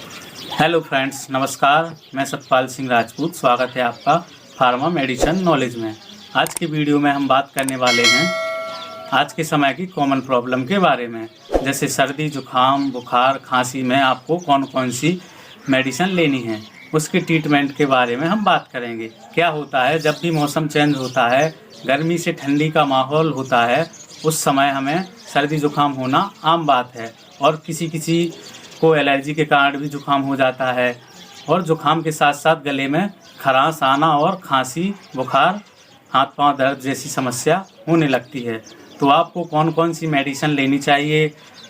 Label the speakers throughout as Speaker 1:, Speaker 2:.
Speaker 1: Hello friends, नमस्कार। मैं सतपाल सिंह राजपूत। स्वागत है आपका फार्मा मेडिसिन नॉलेज में। आज की वीडियो में हम बात करने वाले हैं आज के समय की कॉमन प्रॉब्लम के बारे में, जैसे सर्दी, जुखाम, बुखार, खांसी में आपको कौन कौन सी मेडिसिन लेनी है, उसके ट्रीटमेंट के बारे में हम बात करेंगे। क्या होता है, जब भी मौसम चेंज होता है, गर्मी से ठंडी का माहौल होता है, उस समय हमें सर्दी जुखाम होना आम बात है। और किसी किसी को एलर्जी के कारण भी जुखाम हो जाता है, और जुखाम के साथ साथ गले में खराश आना और खांसी, बुखार, हाथ पांव दर्द जैसी समस्या होने लगती है। तो आपको कौन कौन सी मेडिसिन लेनी चाहिए,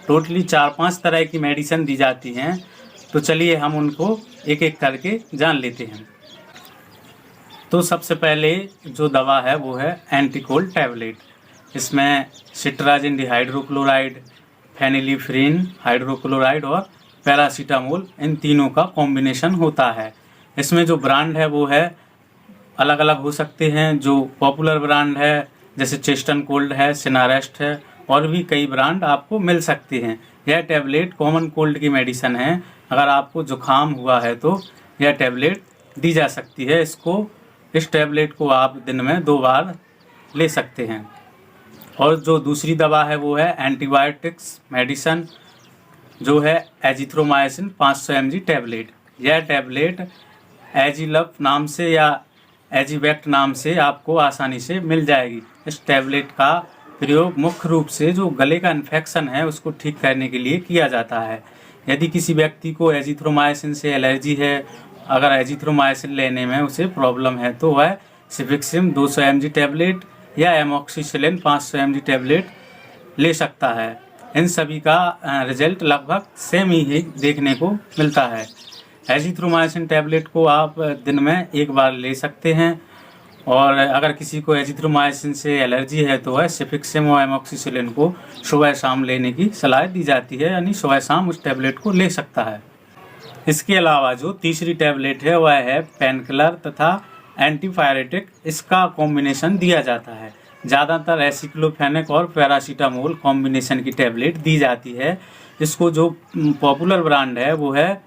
Speaker 1: टोटली 4-5 तरह की मेडिसिन दी जाती हैं। तो चलिए हम उनको एक एक करके जान लेते हैं। तो सबसे पहले जो दवा है वो है एंटीकोल्ड टैबलेट। इसमें सिट्राजिन डिहाइड्रोक्लोराइड, फेनिलिफ्रीन हाइड्रोक्लोराइड और पैरासीटामोल, इन तीनों का कॉम्बिनेशन होता है। इसमें जो ब्रांड है वो है अलग अलग हो सकते हैं। जो पॉपुलर ब्रांड है जैसे चेस्टन कोल्ड है, सिनारेस्ट है, और भी कई ब्रांड आपको मिल सकते हैं। यह टैबलेट कॉमन कोल्ड की मेडिसिन है। अगर आपको जुखाम हुआ है तो यह टैबलेट दी जा सकती है। इस टैबलेट को आप दिन में 2 बार ले सकते हैं। और जो दूसरी दवा है वो है एंटीबायोटिक्स मेडिसिन, जो है एजिथ्रोमाइसिन 500 mg टैबलेट। यह टैबलेट एजिलप नाम से या एजिवेक्ट नाम से आपको आसानी से मिल जाएगी। इस टैबलेट का प्रयोग मुख्य रूप से जो गले का इन्फेक्शन है उसको ठीक करने के लिए किया जाता है। यदि किसी व्यक्ति को एजिथ्रोमाइसिन से एलर्जी है, अगर एजिथ्रोमाइसिन लेने में उसे प्रॉब्लम है, तो वह सिफिक्सिम 200 mg टैबलेट या एमोक्सिसिलिन 500 mg टैबलेट ले सकता है। इन सभी का रिजल्ट लगभग सेम ही देखने को मिलता है। एजिथ्रोमाइसिन टैबलेट को आप दिन में 1 बार ले सकते हैं, और अगर किसी को एजिथ्रोमाइसिन से एलर्जी है तो वह सिफिक्सिम और एमोक्सिसिलिन को सुबह शाम लेने की सलाह दी जाती है, यानी सुबह शाम उस टैबलेट को ले सकता है। इसके अलावा जो तीसरी टैबलेट है वह है पेनकिलर तथा एंटीपायरेटिक। इसका कॉम्बिनेशन दिया जाता है। ज़्यादातर एसिक्लोफेनेक और पैरासीटामोल कॉम्बिनेशन की टैबलेट दी जाती है। इसको जो पॉपुलर ब्रांड है वो है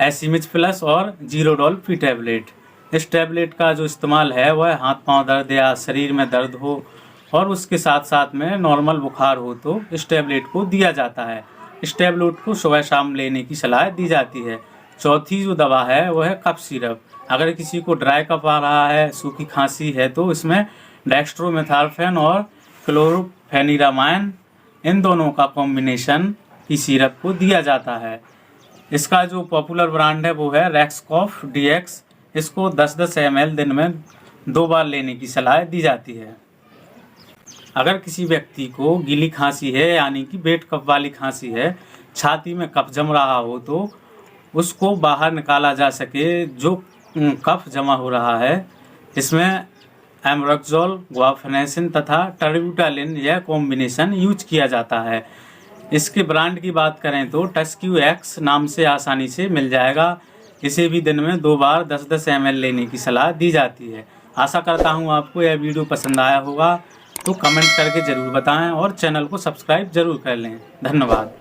Speaker 1: एसिमिज प्लस और जीरोडॉल पी टैबलेट। इस टैबलेट का जो इस्तेमाल है वह हाथ पांव दर्द या शरीर में दर्द हो और उसके साथ साथ में नॉर्मल बुखार हो तो इस टैबलेट को दिया जाता है। इस टैबलेट को सुबह शाम लेने की सलाह दी जाती है। चौथी जो दवा है वह है कफ सिरप। अगर किसी को ड्राई कफ आ रहा है, सूखी खांसी है, तो इसमें डेक्स्ट्रोमेथार्फेन और क्लोरोफेनिरामाइन, इन दोनों का कॉम्बिनेशन की सिरप को दिया जाता है। इसका जो पॉपुलर ब्रांड है वो है रेक्सकॉफ डीएक्स। इसको 10-10 ml दिन में 2 बार लेने की सलाह दी जाती है। अगर किसी व्यक्ति को गीली खांसी है, यानी कि पेट कफ वाली खांसी है, छाती में कफ जम रहा हो, तो उसको बाहर निकाला जा सके जो कफ जमा हो रहा है, इसमें एमरोक्सोल, गुआफेनेसिन तथा टर्बिटालिन यह कॉम्बिनेशन यूज किया जाता है। इसके ब्रांड की बात करें तो टस्क्यू एक्स नाम से आसानी से मिल जाएगा। इसे भी दिन में 2 बार 10-10 ml लेने की सलाह दी जाती है। आशा करता हूँ आपको यह वीडियो पसंद आया होगा, तो कमेंट करके ज़रूर बताएं और चैनल को सब्सक्राइब ज़रूर कर लें। धन्यवाद।